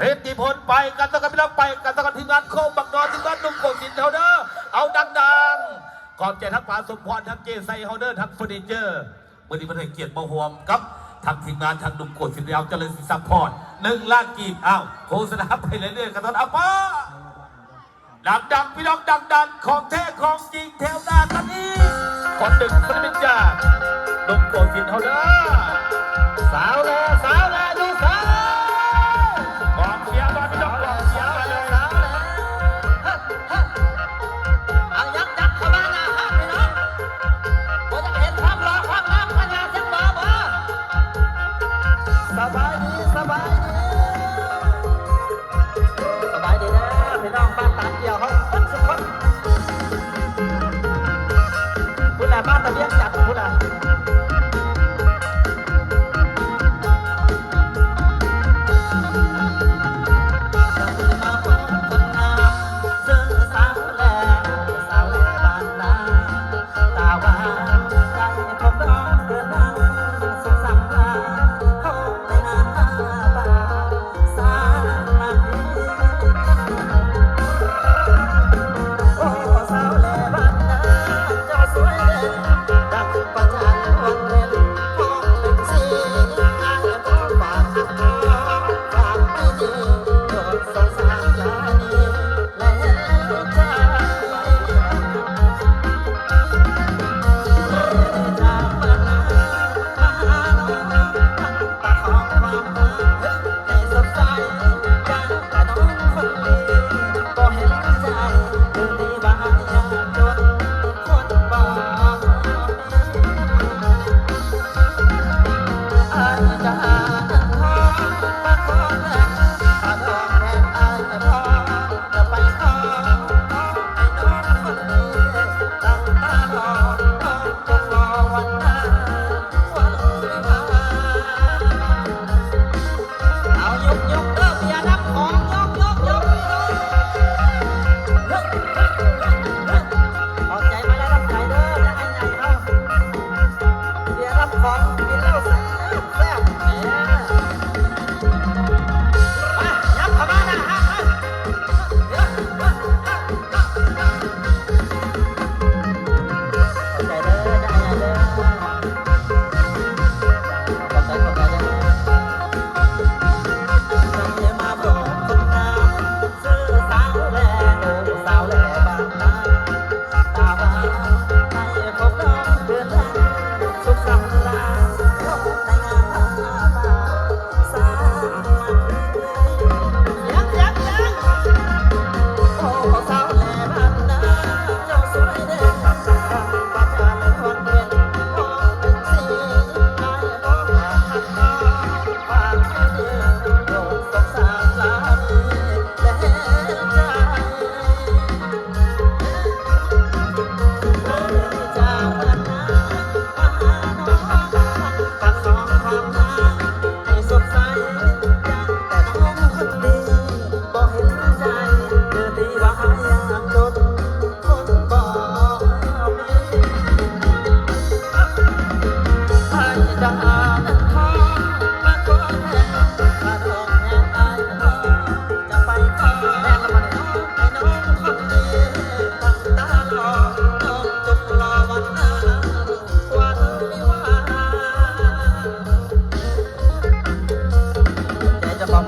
เพชรติพลไปกันตะกันพี่น้องไปกันตะกันทีมงานโคมบักนอนทีมงานนุ่มโกสินเฮาเดอร์เอาดังๆขอบใจทั้งปาสมพรทั้งเจไซเฮาเดอร์ทั้งเฟอร์นิเจอร์เมื่อนี้มันให้เกียรติมาห่วมกับทางทีมงานทางนุ่มโกสินเอาเจริญศิษย์พร1 ล้านกีบอ้าวโฆษณาไปเรื่อยๆกันตอนอัปป้าดังๆพี่น้องดังๆของแท้ของจริงแถวหน้ากันนี้คนหนึ่งสมิจ้านุ่มโกสินเฮาเดอร์สาวแลดูสาวกองเชียร์มาพี่น้องกองเชียร์มาเลยสาวแลเอายักเข้ามาหน้าห้างพี่น้องบ่จะเห็นความรอความงามขนาดเช่นบ่สบายดีนะพี่น้องบ้านตาเดียวเขาทั้งสุขคนคุณแหละบ้านตะเบียงจัดคุณแหละ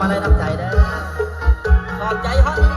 มาเลยน้ำใจเด้อขอบใจฮอต